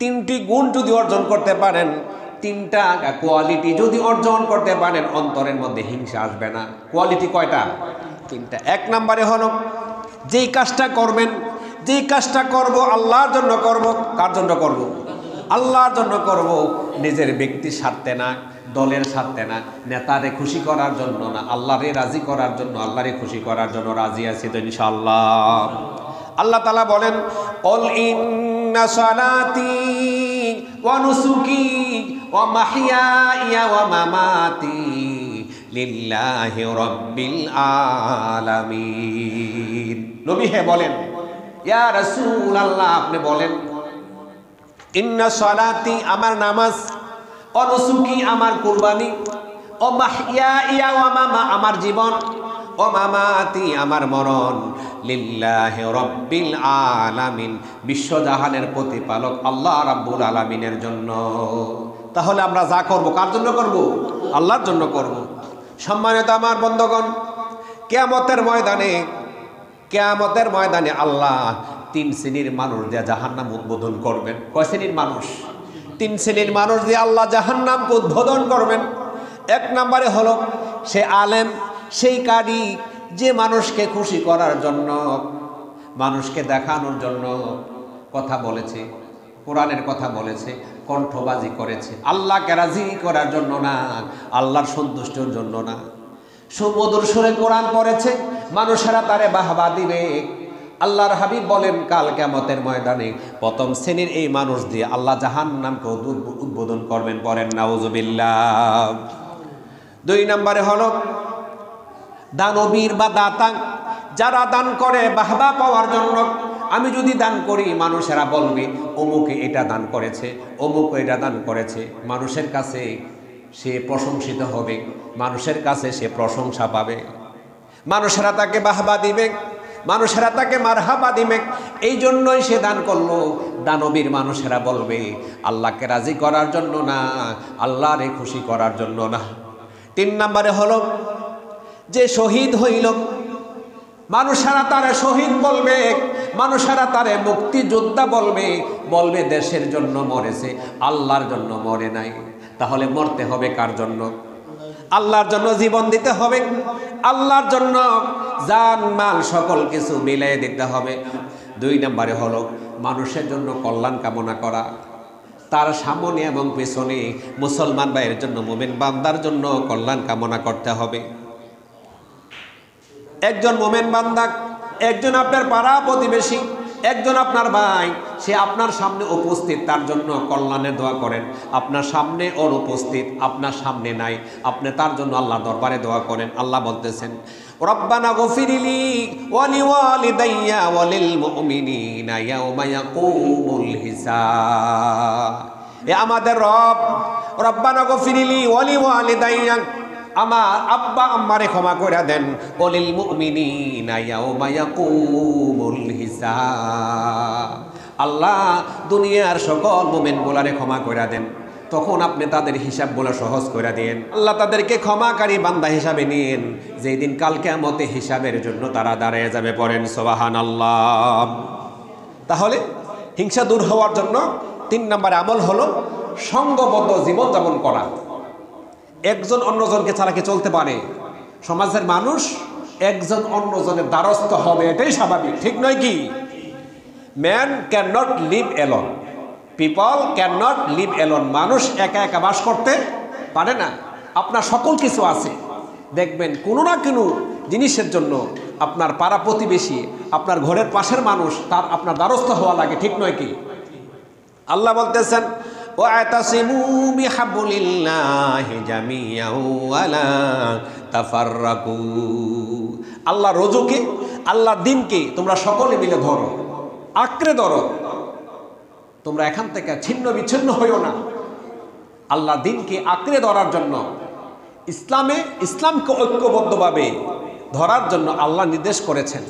তিনটি গুণ যদি অর্জন করতে পারেন, তিনটা কোয়ালিটি যদি অর্জন করতে পারেন, অন্তরের মধ্যে হিংসা আসবে না। কোয়ালিটি কয়টা? তিনটা। এক নম্বরে হলো যেই কাজটা করবেন, যেই কাজটা করব আল্লাহর জন্য করব। কার জন্য করব? আল্লাহর জন্য করব। নিজের ব্যক্তির স্বার্থে না, দলের স্বার্থে না, নেতারে খুশি করার জন্য না, আল্লাহরে রাজি করার জন্য, আল্লাহরে খুশি করার জন্য রাজি আছি তো ইনশাআল্লাহ। আল্লাহ তাআলা বলেন, ক্বাল ইন্না সালাতি ওয়া নুসুকি ওয়া মাহইয়ায়া ওয়া মামাতি লিল্লাহি রাব্বিল আলামিন। নবী হে বলেন, ইয়া রাসূলুল্লাহ আপনি বলেন, ইন্না সালাতি আমার নামাজ, ওয়া নুসুকি আমার কুরবানি, ও মাহইয়ায়া ওয়া মামা আমার জীবন, ও মামাতি আমার মরণ, লিল্লাহি রাব্বিল আলামিন বিশ্বজাহানের প্রতিপালক আল্লাহ রাব্বুল আলামিনের জন্য। তাহলে আমরা যা করব কার জন্য করব? আল্লাহর জন্য করব। সম্মানিত আমার বন্ধুগণ, কিয়ামতের ময়দানে আল্লাহ তিন শ্রেণীর মানুষ দিয়ে জাহান্নাম উদ্বোধন করবেন। কয় শ্রেণীর মানুষ? তিন শ্রেণীর মানুষ দিয়ে আল্লাহ জাহান্নামকে উদ্বোধন করবেন। এক নম্বরে হলো সে আলেম, সেই কারি যে মানুষকে খুশি করার জন্য, মানুষকে দেখানোর জন্য কথা বলেছে, কোরআনের কথা বলেছে, কণ্ঠবাজি করেছে, আল্লাহকে রাজি করার জন্য না, আল্লাহর সন্তুষ্টির জন্য না। সুমধুর সুরে কোরআন পড়েছে, মানুষেরা তারে বাহবা দিবে। আল্লাহর হাবিব বলেন, কাল কিয়ামতের ময়দানে প্রথম শ্রেণীর এই মানুষ দিয়ে আল্লাহ জাহান্নামকে উদ্বোধন করবেন। পড়েন নাউজুবিল্লাহ। দুই নম্বরে হলো দানবীর বা দাতা, যারা দান করে বাহবা পাওয়ার জন্য। আমি যদি দান করি, মানুষেরা বলবে অমুকে এটা দান করেছে, অমুকে এটা দান করেছে। মানুষের কাছে সে প্রশংসিত হবে, মানুষের কাছে সে প্রশংসা পাবে, মানুষেরা তাকে বাহবা দিবে, মানুষেরা তাকে মারহাবা দিবে। এই জন্যই সে দান করলো। দানবীর মানুষেরা বলবে আল্লাহকে রাজি করার জন্য না, আল্লাহরে খুশি করার জন্য না। তিন নম্বরে হলো যে শহীদ হইল, মানুষেরা তারে শহীদ বলবে, মানুষেরা তারে মুক্তিযোদ্ধা বলবে, বলবে দেশের জন্য মরেছে, আল্লাহর জন্য মরে নাই। তাহলে মরতে হবে কার জন্য? আল্লাহর জন্য জীবন দিতে হবে, আল্লাহর জন্য জান মাল সকল কিছু মিলিয়ে দিতে হবে। দুই নম্বরে হলো মানুষের জন্য কল্যাণ কামনা করা, তার সামনে এবং পেছনে মুসলমান ভাইয়ের জন্য, মুমিন বান্দার জন্য কল্যাণ কামনা করতে হবে। একজন মুমিন বান্দা, একজন আপনার পাড়া প্রতিবেশী, একজন আপনার ভাই, সে আপনার সামনে উপস্থিত, তার জন্য কল্যাণের দোয়া করেন। আপনার সামনে অনুপস্থিত, আপনার সামনে নাই, আপনি তার জন্য আল্লাহ দরবারে দোয়া করেন। আল্লাহ বলতেছেন, রব্বানা গফিরলি ওয়া লিওয়ালিদাইয়া ওয়া লিল মুমিনিনা ইয়াওমা ইয়াকুমুল হিসাব। এ আমাদের রব, রব্বানা গফিরলি ওয়া লিওয়ালিদাইয়া, আমার আব্বা আম্মারে ক্ষমা করে দেন, ওলিল মুমিনিনা ইয়াওমা ইয়াকুমুল হিসাব। আল্লাহ দুনিয়ার সকল মুমিনগুলারে ক্ষমা করে দেন, তখন আপনি তাদের হিসাবগুলো সহজ করে দেন। আল্লাহ তাদেরকে ক্ষমাকারী বান্দা হিসাবে নিন, যেই দিন কাল কিয়ামতে হিসাবের জন্য তারা দাঁড়িয়ে যাবে। পড়েন সুবহানাল্লাহ। তাহলে হিংসা দূর হওয়ার জন্য তিন নম্বর আমল হলো সঙ্গবদ্ধ জীবনযাপন করা। একজন অন্যজনকে ছাড়া কি চলতে পারে? সমাজের মানুষ একজন অন্যজনের দ্বারস্থ হবে, এটাই স্বাভাবিক, ঠিক নয় কি? Man can not live alone, people can not live alone. মানুষ একা একা বাস করতে পারে না। আপনার সকল কিছু আছে, দেখবেন কোনো না কোনো জিনিসের জন্য আপনার পাড়া প্রতিবেশী, আপনার ঘরের পাশের মানুষ, তার আপনার দ্বারস্থ হওয়া লাগে, ঠিক নয় কি? আল্লাহ বলতেছেন, ওয়াতাসিমু বিহাবলিল্লাহি জামিআন ওয়া লা তাফাররাকু। আল্লাহ রজুকে, আল্লাহর দ্বীনকে তোমরা সকলে মিলে ধরো, আঁকড়ে ধরো, তোমরা এখান থেকে ছিন্ন বিচ্ছিন্ন হইও না। আল্লাহর দ্বীনকে আঁকড়ে ধরার জন্য, ইসলামকে ঐক্যবদ্ধভাবে ধরার জন্য আল্লাহ নির্দেশ করেছেন।